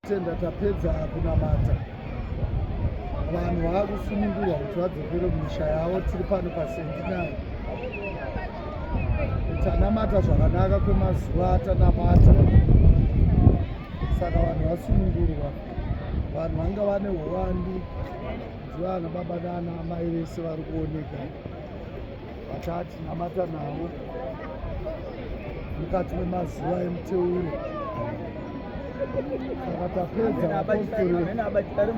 Tenda tapedza kunamata vanhu vakusunungurwa kuti vadzokere mumisha yavo. Tiri pano paSentinari tanamata zvakanaka kwemazuva atanamata, saka vanhu vasunungurwa. Vanhu vanga vane uwandu dzivana baba nana mai vese vari kuoneka vatatinamata navo mukati memazuva emuteuro. Saka tapedza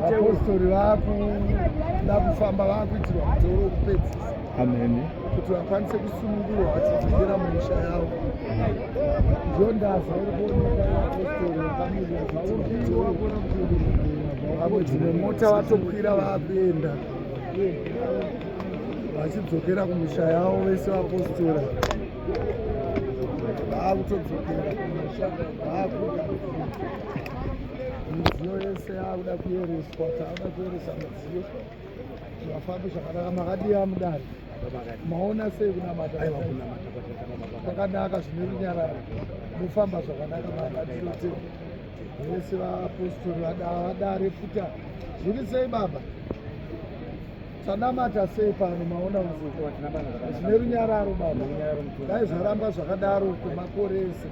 vapostori vakuda kufamba vakuitirwa muteuro wekupedzisa kuti vakwanise kusunungurwa vachidzokera mumisha yavo. Ndiyo ndaza iri kuoneka yevapostori vakamirira vamwe dzimwe mota vatokwira vakuenda vachidzokera kumisha yavo. Vese vapostora vakutodzokera kumisha vakuda midziyo yese yakuda kuyereswa. Takuda kuyeresa midziyo zvafambi zvakanaka. Makadiya mudare maona sei kunamata kwakanaka zvine runyararo mufamba zvakanaka mabatinote vese vapostori vadare futa zviri sei baba tanamata sei pano maona zvine runyararo baba dai zvaramba zvakadaro kwemakore ese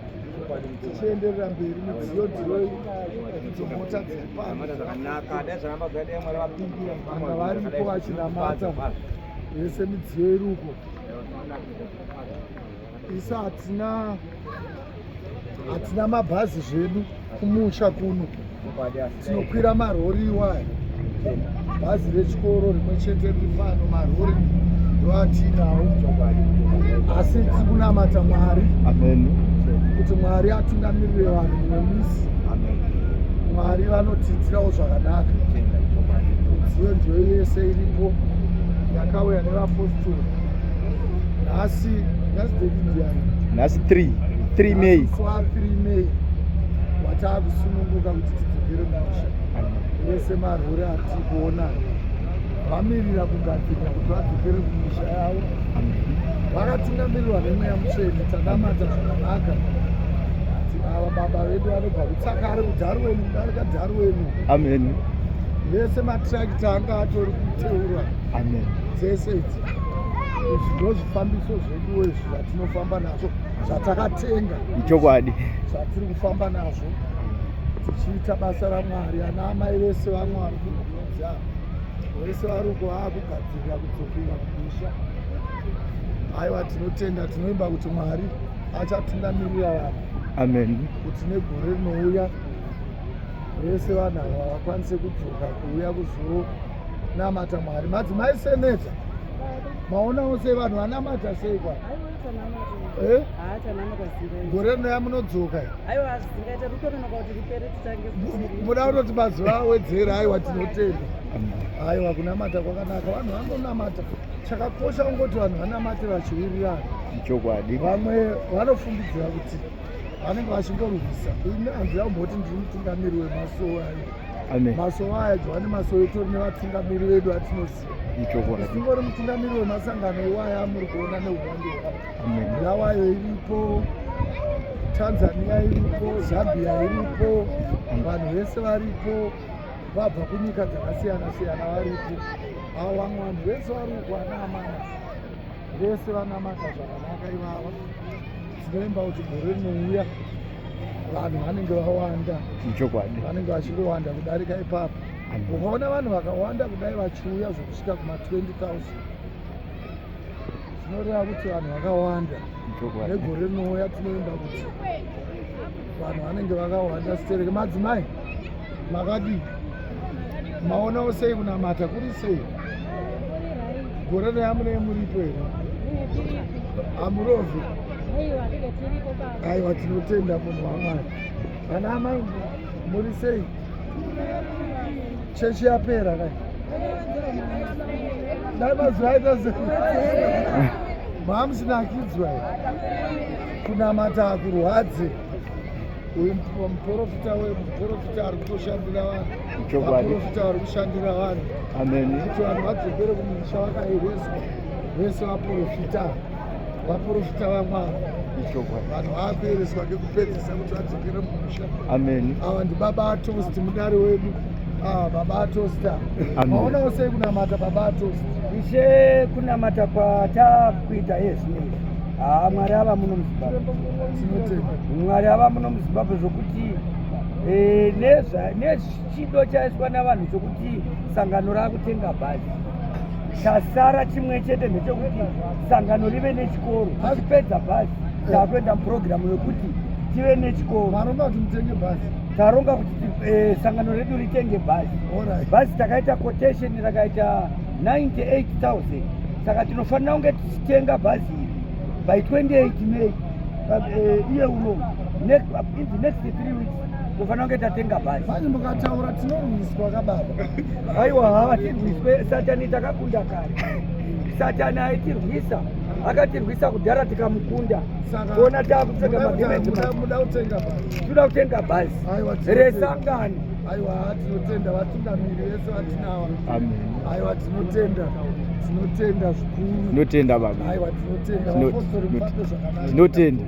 tichienderera mberi midziyo dzomota dziri pano vana varipo vachinamata vese midziyo iruko. Isa hatina mabhazi zvedu kumusha kuno, tinokwira marori iwayo. Bhazi rechikoro rimwe chete riri pano, marori ndoatinawo. Asi tiri kunamata Mwari kuti Mwari atungamirire vanhu mumisi. Mwari vanotiitirawo zvakanaka. Midziyo ndiyo yese iripo yakauya nevapostori. Nhasi nhasi 3 Mei watakusununguka kuti tidzokere mumisha. Vese marori atiri kuona vamirira kugadzirira kuti vadzokere kumisha yavo. Vakatungamirirwa nemweya mutsvene. Tanamata zvakanaka ava baba vedu vanobva kutsakare kudharu wenu kudarika dharu wenu. Vese matirakita anga atori kuteurwa. Dzese idzi izvi ndozvifambiso zvedu izvi zvatinofamba nazvo zvatakatenga ichokwadi zvatiri kufamba nazvo tichiita basa raMwari. Ana amai vese vaMwari kunokuudza vese vari uko vaakugadzirira kudzokera kumisha. Aiwa tinotenda tinoimba kuti Mwari achatungamirira vanhu kuti negore rinouya vese vanhu ava vakwanise kudzoka kuuya kuzonamata Mwari. Madzimai seneta maonawo sei vanhu vanamata sei kwa gore rino yamunodzoka muda kutoti mazuva awedzera. Aiwa tinotenda. Aiwa kunamata kwakanaka. Vanhu vanonamata. Chakakosha kungoti vanhu vanamate vachiwirirana. Vamwe vanofumbidzira kuti vanenge vachingorwisa. Ini hanzi yaumboti ndiri mutungamiri wemasowo ayo. Masowo aya dzvane masowo etori nevatungamiri vedu atinoziva. Tingori mutungamiri wemasangano iwaya muri kuona neuwandu hwavo. Bulawayo iripo, Tanzania iripo, Zambia iripo, vanhu vese varipo vabva kunyika dzakasiyana siyana varipo. Avo vamwe vanhu vese vari uko vanaamana vese vanamata zvakanaka ivava. Tinoimba kuti gore rinouya vanhu vanenge vawanda, vanenge vachingowanda kudarika ipapo. Ukaona vanhu vakawanda kudai vachiuya zvokusvika kuma20,000 zvinoreva kuti vanhu vakawanda. Negore rinouya tinoimba kuti vanhu vanenge vakawanda sitereke. Madzimai makadii maonawo sei kunamata kuri sei? Gore reamunei muripo here? Hamurovhi? Aiwa tinotenda munhu waMwari. Vana amai muri sei? Chechi yapera kai dai mazuva aita sei? Mamusinakidzwa kunamata akurwadze. Uyu muprofita ari kutoshandira vanhu. Vaprofita vari kushandira vanhu kuti vanhu vadzokere kumisha vakaereswa. Vese vaprofita vaMwari. vanhu vaakuereswa ngekupedzisa kuti vadzokere mumusha. Amen. Ava ndibaba atosti mudare wedu. Baba atosta. Maonawo sei kunamata baba atosti? Ishe kunamata kwatakuita ezvinezvi. Mwari ava muno muZimbabwe. Mwari ava muno muZimbabwe zvokuti nechido chaiswa navanhu chokuti sangano rakutenga bhazi. Chasara chimwe chete ndechekuti sangano rive nechikoro. Tichipedza bhazi takuenda mupurogiramu yokuti tive nechikoro. Maronga kuti mutenge bhazi. Taronga kuti sangano redu ritenge bhazi. Bhazi takaita quotation rakaita 98,000. Saka tinofanira kunge tichitenga bhazi by 28 May. Iye uno in the next 3 weeks tofanira kunge tatenga bhazi. Manje mukataura tinorwiswa kababa. Aiwa havatirwiswe, Satani takakunda kare. Satani aitirwisa, akatirwisa kudhara tikamukunda. Kuona taakupfeka magemenzi muda kutenga bhazi. Toda kutenga bhazi resangano. Aiwa tinotenda vatungamiri vese vatinawa. Amen. Aiwa tinotenda zvikuru. Tinotenda baba. Aiwa tinotenda. Tinotenda.